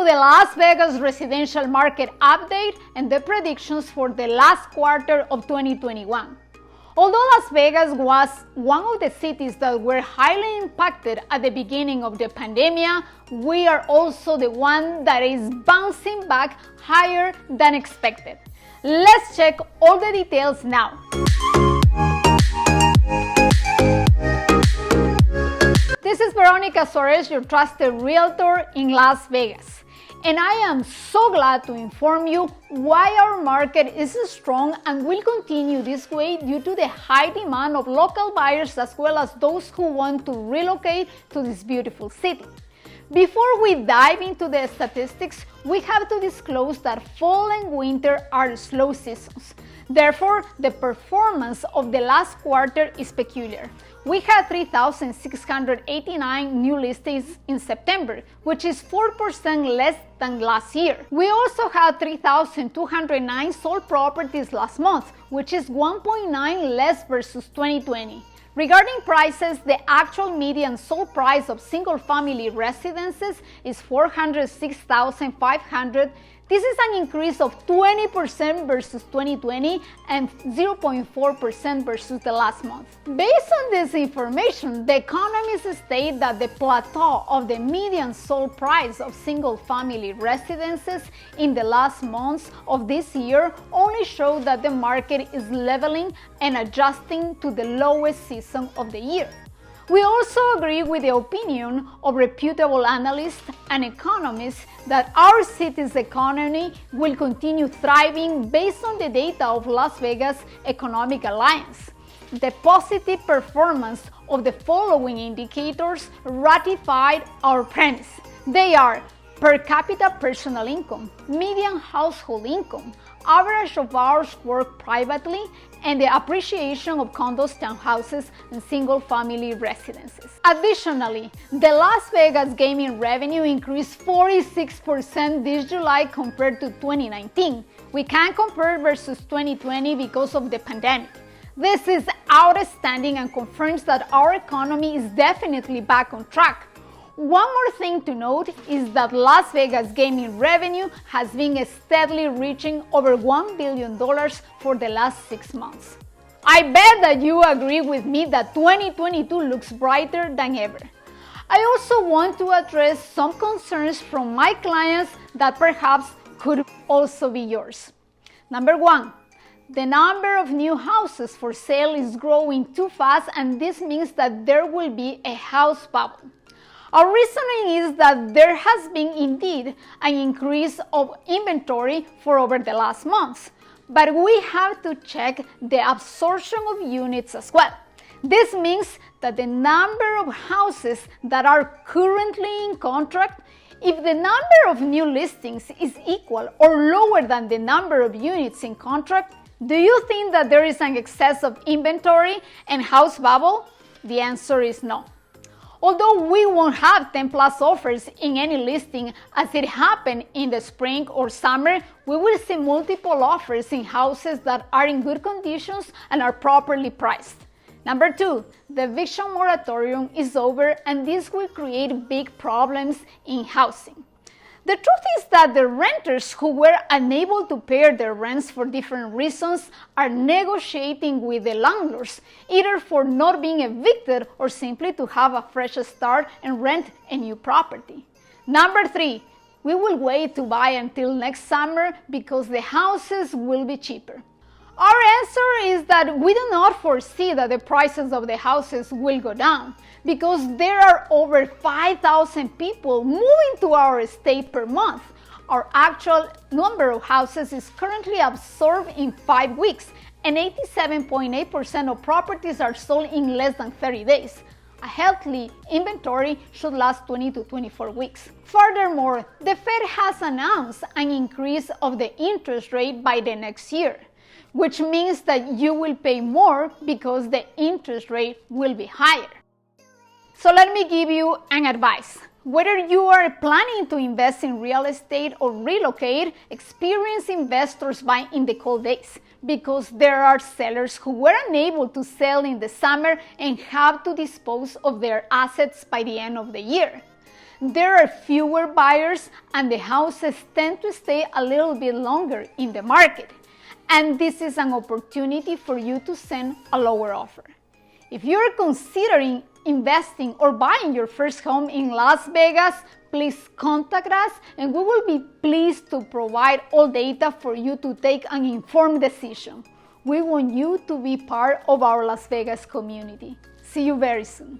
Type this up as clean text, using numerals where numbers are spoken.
the Las Vegas residential market update and the predictions for the last quarter of 2021. Although Las Vegas was one of the cities that were highly impacted at the beginning of the pandemic, we are also the one that is bouncing back higher than expected. Let's check all the details now. This is Veronica Suarez, your trusted realtor in Las Vegas. And I am so glad to inform you why our market is strong and will continue this way due to the high demand of local buyers as well as those who want to relocate to this beautiful city. Before we dive into the statistics, we have to disclose that fall and winter are slow seasons. Therefore, the performance of the last quarter is peculiar. We had 3,689 new listings in September, which is 4% less than last year. We also had 3,209 sold properties last month, which is 1.9 less versus 2020. Regarding prices, the actual median sold price of single-family residences is $406,500. This is an increase of 20% versus 2020 and 0.4% versus the last month. Based on this information, the economists state that the plateau of the median sold price of single-family residences in the last months of this year only show that the market is leveling and adjusting to the lowest season of the year. We also agree with the opinion of reputable analysts and economists that our city's economy will continue thriving based on the data of Las Vegas Economic Alliance. The positive performance of the following indicators ratified our premise. They are per capita personal income, median household income, average of hours worked privately, and the appreciation of condos, townhouses, and single-family residences. Additionally, the Las Vegas gaming revenue increased 46% this July compared to 2019. We can't compare versus 2020 because of the pandemic. This is outstanding and confirms that our economy is definitely back on track. One more thing to note is that Las Vegas gaming revenue has been steadily reaching over $1 billion for the last 6 months. I bet that you agree with me that 2022 looks brighter than ever. I also want to address some concerns from my clients that perhaps could also be yours. Number 1. The number of new houses for sale is growing too fast, and this means that there will be a house bubble. Our reasoning is that there has been indeed an increase of inventory for over the last months, but we have to check the absorption of units as well. This means that the number of houses that are currently in contract, if the number of new listings is equal or lower than the number of units in contract, do you think that there is an excess of inventory and house bubble? The answer is no. Although we won't have 10+ offers in any listing as it happened in the spring or summer, we will see multiple offers in houses that are in good conditions and are properly priced. Number 2, the eviction moratorium is over, and this will create big problems in housing. The truth is that the renters who were unable to pay their rents for different reasons are negotiating with the landlords, either for not being evicted or simply to have a fresh start and rent a new property. Number 3, we will wait to buy until next summer because the houses will be cheaper. Our answer is that we do not foresee that the prices of the houses will go down because there are over 5,000 people moving to our state per month. Our actual number of houses is currently absorbed in 5 weeks, and 87.8% of properties are sold in less than 30 days. A healthy inventory should last 20 to 24 weeks. Furthermore, the Fed has announced an increase of the interest rate by the next year, which means that you will pay more because the interest rate will be higher. So let me give you an advice. Whether you are planning to invest in real estate or relocate, experienced investors buy in the cold days because there are sellers who were unable to sell in the summer and have to dispose of their assets by the end of the year. there are fewer buyers and the houses tend to stay a little bit longer in the market. And this is an opportunity for you to send a lower offer. If you're considering investing or buying your first home in Las Vegas, please contact us and we will be pleased to provide all data for you to take an informed decision. We want you to be part of our Las Vegas community. See you very soon.